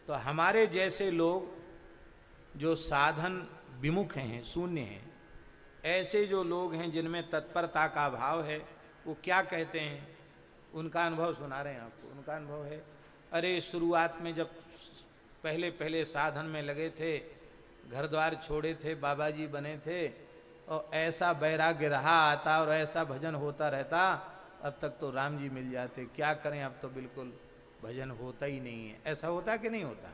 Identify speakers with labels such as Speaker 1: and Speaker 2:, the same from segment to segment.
Speaker 1: तो हमारे जैसे लोग जो साधन विमुख हैं, शून्य हैं, ऐसे जो लोग हैं जिनमें तत्परता का भाव है, वो क्या कहते हैं, उनका अनुभव सुना रहे हैं आपको। उनका अनुभव है, अरे शुरुआत में जब पहले पहले साधन में लगे थे, घर द्वार छोड़े थे, बाबा जी बने थे, और ऐसा वैराग्य रहा आता और ऐसा भजन होता रहता, अब तक तो राम जी मिल जाते, क्या करें अब तो बिल्कुल भजन होता ही नहीं है। ऐसा होता कि नहीं होता?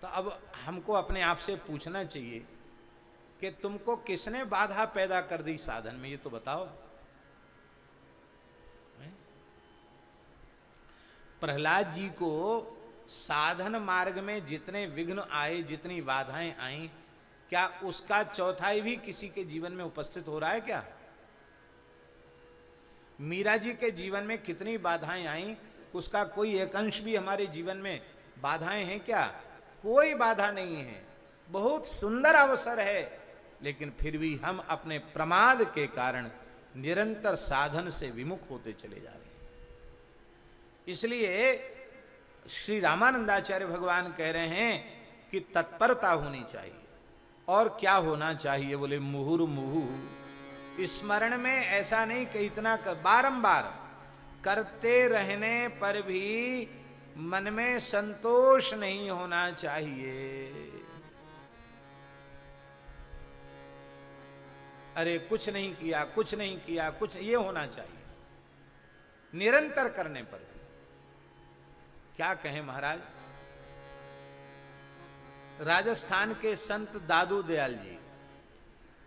Speaker 1: तो अब हमको अपने आप से पूछना चाहिए कि तुमको किसने बाधा पैदा कर दी साधन में, ये तो बताओ। प्रहलाद जी को साधन मार्ग में जितने विघ्न आए, जितनी बाधाएं आई, क्या उसका चौथाई भी किसी के जीवन में उपस्थित हो रहा है क्या? मीरा जी के जीवन में कितनी बाधाएं आई, उसका कोई एक अंश भी हमारे जीवन में बाधाएं हैं क्या? कोई बाधा नहीं है। बहुत सुंदर अवसर है, लेकिन फिर भी हम अपने प्रमाद के कारण निरंतर साधन से विमुख होते चले जा रहे हैं। इसलिए श्री रामानंदाचार्य भगवान कह रहे हैं कि तत्परता होनी चाहिए। और क्या होना चाहिए? बोले मुहुर्मुहु स्मरण में। ऐसा नहीं कि इतना बारंबार करते रहने पर भी मन में संतोष नहीं होना चाहिए। अरे कुछ नहीं किया, कुछ नहीं किया, कुछ, ये होना चाहिए निरंतर करने पर भी। क्या कहें महाराज, राजस्थान के संत दादू दयाल जी,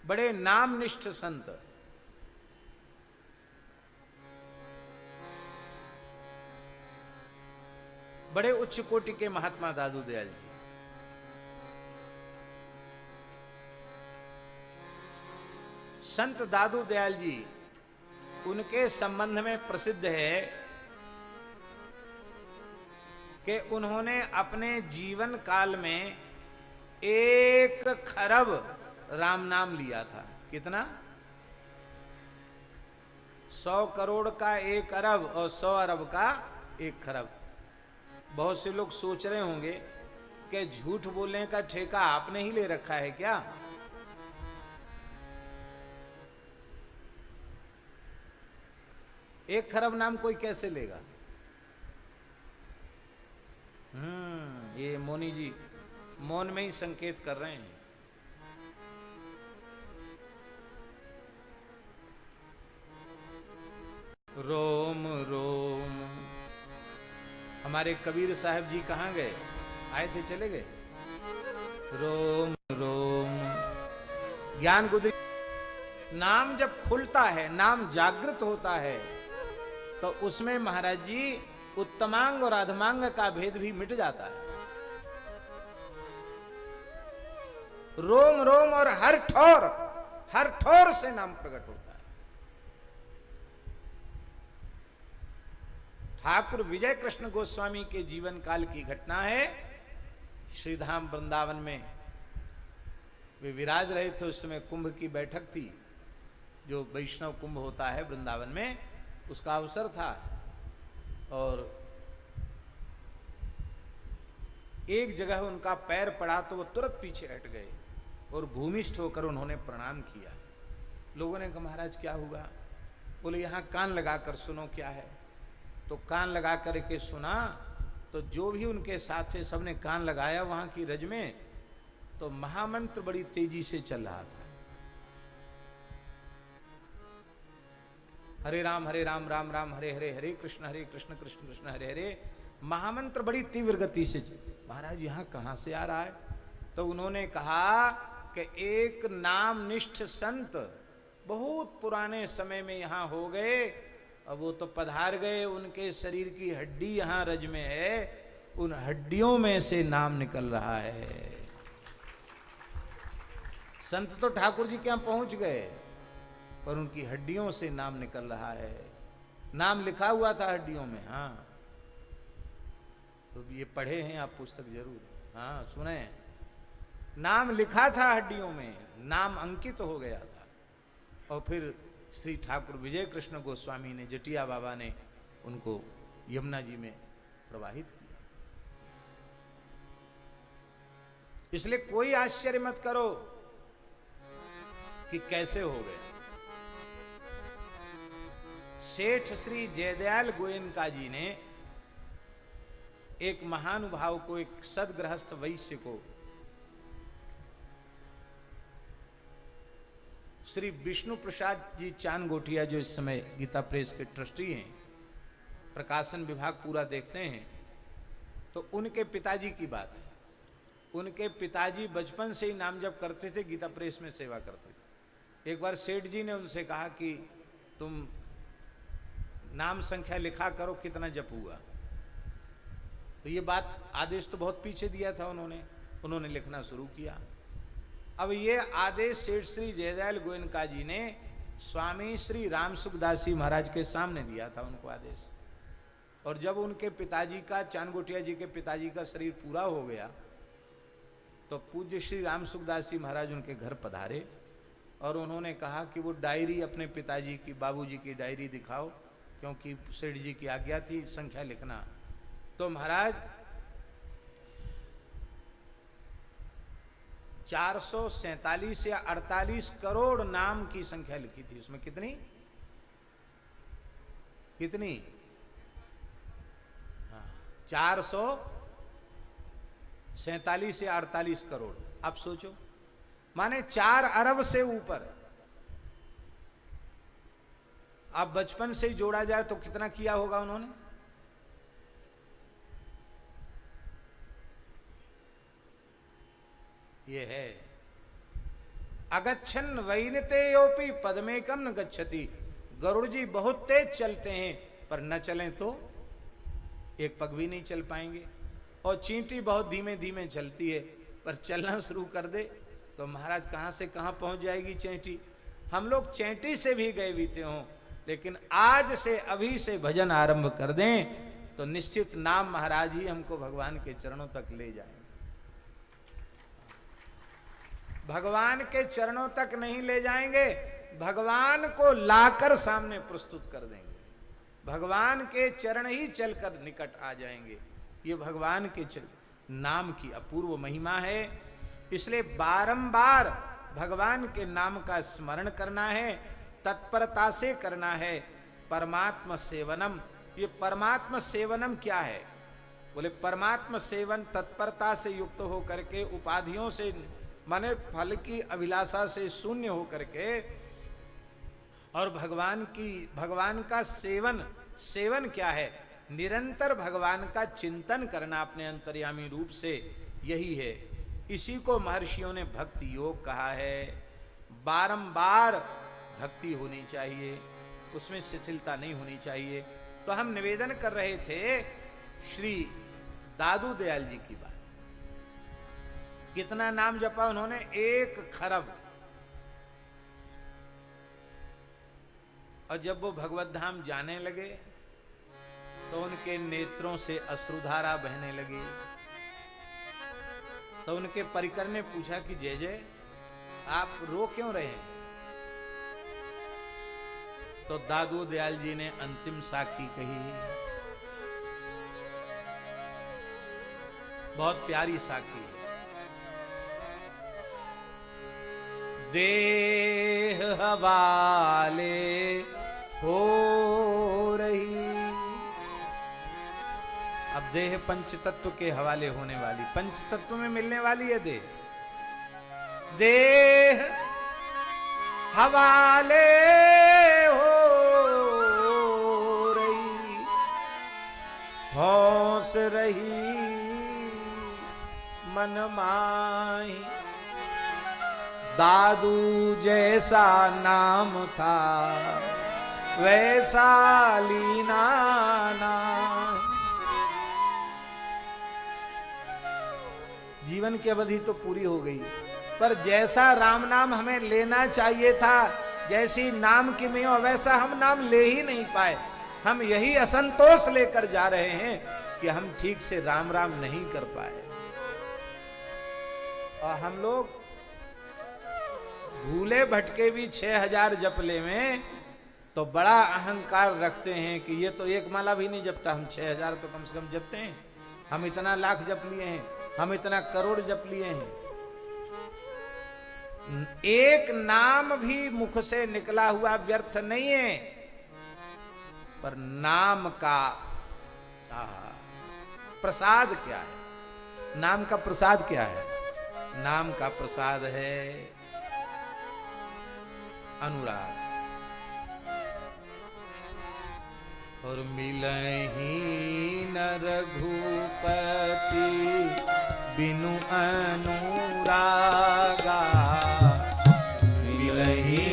Speaker 1: बड़े नामनिष्ठ संत, बड़े उच्च कोटि के महात्मा दादू दयाल जी। संत दादू दयाल जी, उनके संबंध में प्रसिद्ध है कि उन्होंने अपने जीवन काल में 1 खरब राम नाम लिया था। कितना? 100 करोड़ का 1 अरब और 100 अरब का 1 खरब। बहुत से लोग सोच रहे होंगे कि झूठ बोलने का ठेका आपने ही ले रखा है क्या? एक खरब नाम कोई कैसे लेगा? ये मोनी जी मौन में ही संकेत कर रहे हैं। रोम रोम। हमारे कबीर साहब जी कहां गए? आए थे, चले गए? रोम रोम। ज्ञान गुदरी। नाम जब खुलता है, नाम जागृत होता है, तो उसमें महाराज जी उत्तमांग और अधमांग का भेद भी मिट जाता है। रोम रोम और हर ठोर से नाम प्रकट होता है। ठाकुर विजय कृष्ण गोस्वामी के जीवन काल की घटना है। श्रीधाम वृंदावन में वे विराज रहे थे। उस समय कुंभ की बैठक थी, जो वैष्णव कुंभ होता है वृंदावन में, उसका अवसर था। और एक जगह उनका पैर पड़ा तो वो तुरंत पीछे हट गए और भूमिष्ठ होकर उन्होंने प्रणाम किया। लोगों ने कहा, महाराज क्या हुआ? बोले, यहां कान लगाकर सुनो क्या है। तो कान लगा करके सुना, तो जो भी उनके साथ थे सबने कान लगाया वहां की रज में, तो महामंत्र बड़ी तेजी से चल रहा था। हरे राम राम राम हरे हरे, हरे कृष्ण कृष्ण कृष्ण हरे हरे। महामंत्र बड़ी तीव्र गति से। महाराज यहां कहां से आ रहा है? तो उन्होंने कहा कि एक नामनिष्ठ संत बहुत पुराने समय में यहां हो गए, अब वो तो पधार गए, उनके शरीर की हड्डी यहां रज में है, उन हड्डियों में से नाम निकल रहा है। संत तो ठाकुर जी के यहां पहुंच गए, पर उनकी हड्डियों से नाम निकल रहा है। नाम लिखा हुआ था हड्डियों में। हाँ, तो ये पढ़े हैं आप पुस्तक जरूर? हाँ, सुने। नाम लिखा था हड्डियों में, नाम अंकित हो गया था। और फिर श्री ठाकुर विजय कृष्ण गोस्वामी ने, जटिया बाबा ने उनको यमुना जी में प्रवाहित किया। इसलिए कोई आश्चर्य मत करो कि कैसे हो गए। सेठ श्री जयदयाल गोयनका जी ने एक महानुभाव को, एक सदगृहस्थ वैश्य को, श्री विष्णु प्रसाद जी चांदगोटिया, जो इस समय गीता प्रेस के ट्रस्टी हैं, प्रकाशन विभाग पूरा देखते हैं, तो उनके पिताजी की बात है। उनके पिताजी बचपन से ही नाम जप करते थे, गीता प्रेस में सेवा करते थे। एक बार सेठ जी ने उनसे कहा कि तुम नाम संख्या लिखा करो, कितना जप हुआ। तो ये बात, आदेश तो बहुत पीछे दिया था उन्होंने लिखना शुरू किया। अब ये आदेश सेठ श्री जयदयाल गोयनका जी ने स्वामी श्री राम सुखदास जी महाराज के सामने दिया था उनको आदेश। और जब उनके पिताजी का, चांदगोटिया जी के पिताजी का शरीर पूरा हो गया, तो पूज्य श्री राम सुखदास जी महाराज उनके घर पधारे और उन्होंने कहा कि वो डायरी अपने पिताजी की, बाबूजी की डायरी दिखाओ, क्योंकि सेठ जी की आज्ञा थी संख्या लिखना। तो महाराज 447 या 48 करोड़ नाम की संख्या लिखी थी। उसमें कितनी कितनी 447 या 48 करोड़। अब सोचो, माने 4 अरब से ऊपर। अब बचपन से ही जोड़ा जाए तो कितना किया होगा उन्होंने? ये है अगच्छन वैनते योपी पद्मेकम न गच्छति। गरुड़ जी बहुत तेज चलते हैं, पर न चलें तो एक पग भी नहीं चल पाएंगे। और चींटी बहुत धीमे धीमे चलती है, पर चलना शुरू कर दे तो महाराज कहां से कहां पहुंच जाएगी चींटी। हम लोग चींटी से भी गए बीते हों, लेकिन आज से, अभी से भजन आरंभ कर दें तो निश्चित नाम महाराज ही हमको भगवान के चरणों तक ले जाएंगे। भगवान के चरणों तक नहीं ले जाएंगे, भगवान को लाकर सामने प्रस्तुत कर देंगे। भगवान के चरण ही चलकर निकट आ जाएंगे। ये भगवान के नाम की अपूर्व महिमा है। इसलिए बारंबार भगवान के नाम का स्मरण करना है, तत्परता से करना है। परमात्मा सेवनम, ये परमात्मा सेवनम क्या है? बोले परमात्मा सेवन तत्परता से युक्त हो करके, उपाधियों से, माने फल की अभिलाषा से शून्य हो करके, और भगवान का सेवन क्या है? निरंतर भगवान का चिंतन करना अपने अंतर्यामी रूप से, यही है। इसी को महर्षियों ने भक्ति योग कहा है। बारंबार भक्ति होनी चाहिए, उसमें शिथिलता नहीं होनी चाहिए। तो हम निवेदन कर रहे थे श्री दादू दयाल जी की बात। कितना नाम जपा उन्होंने? 1 खरब। और जब वो भगवत धाम जाने लगे तो उनके नेत्रों से अश्रुधारा बहने लगी। तो उनके परिकर ने पूछा कि जय जय, आप रो क्यों रहे हैं? तो दादू दयाल जी ने अंतिम साखी कही, बहुत प्यारी साखी। देह हवाले हो रही। अब देह पंच तत्व के हवाले होने वाली, पंच तत्व में मिलने वाली है देह। देह हवाले हो रही, हौस रही मन माही। दादू जैसा नाम था वैसा लीना नाम। जीवन की अवधि तो पूरी हो गई, पर जैसा राम नाम हमें लेना चाहिए था, जैसी नाम की महिमा, वैसा हम नाम ले ही नहीं पाए। हम यही असंतोष लेकर जा रहे हैं कि हम ठीक से राम राम नहीं कर पाए। और हम लोग भूले भटके भी 6000 जपले में तो बड़ा अहंकार रखते हैं कि ये तो एक माला भी नहीं जपता, हम 6000 तो कम से कम जपते हैं, हम इतना लाख जप लिए हैं, हम इतना करोड़ जप लिए हैं। एक नाम भी मुख से निकला हुआ व्यर्थ नहीं है, पर नाम का प्रसाद क्या है? नाम का प्रसाद क्या है? नाम का प्रसाद है अनुराग। और मिलहि न रघुपति बिनु अनुरागा, मिलहि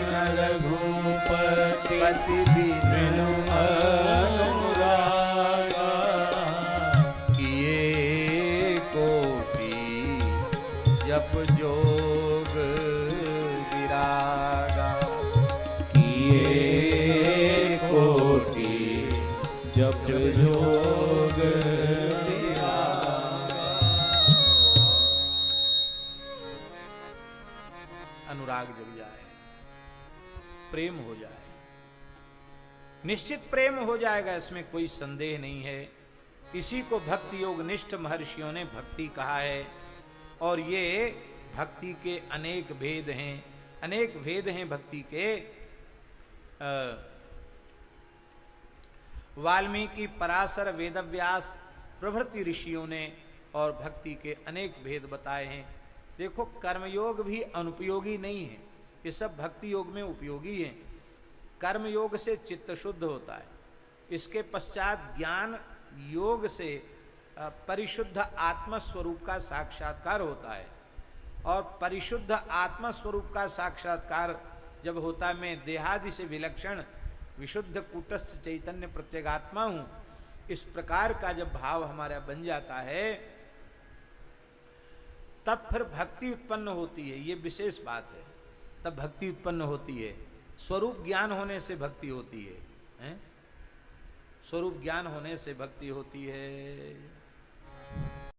Speaker 1: न रघुपति बिनु अनुरागा, किए कोटि जप जोग विरागा, किए कोटि जप जोग विरागा। अनुराग जग जाए, प्रेम हो जाए, निश्चित प्रेम हो जाएगा, इसमें कोई संदेह नहीं है। इसी को भक्ति योग निष्ठ महर्षियों ने भक्ति कहा है। और ये भक्ति के अनेक भेद हैं, अनेक भेद हैं भक्ति के। वाल्मीकि, पराशर, वेदव्यास प्रभृति ऋषियों ने और भक्ति के अनेक भेद बताए हैं। देखो, कर्मयोग भी अनुपयोगी नहीं है, ये सब भक्ति योग में उपयोगी है। कर्म योग से चित्त शुद्ध होता है, इसके पश्चात ज्ञान योग से परिशुद्ध आत्मस्वरूप का साक्षात्कार होता है। और परिशुद्ध आत्मस्वरूप का साक्षात्कार जब होता है, मैं देहादि से विलक्षण विशुद्ध कूटस्थ चैतन्य प्रत्यगात्मा हूं, इस प्रकार का जब भाव हमारा बन जाता है, तब फिर भक्ति उत्पन्न होती है। ये विशेष बात है, तब भक्ति उत्पन्न होती है। स्वरूप ज्ञान होने से भक्ति होती है, स्वरूप ज्ञान होने से भक्ति होती है।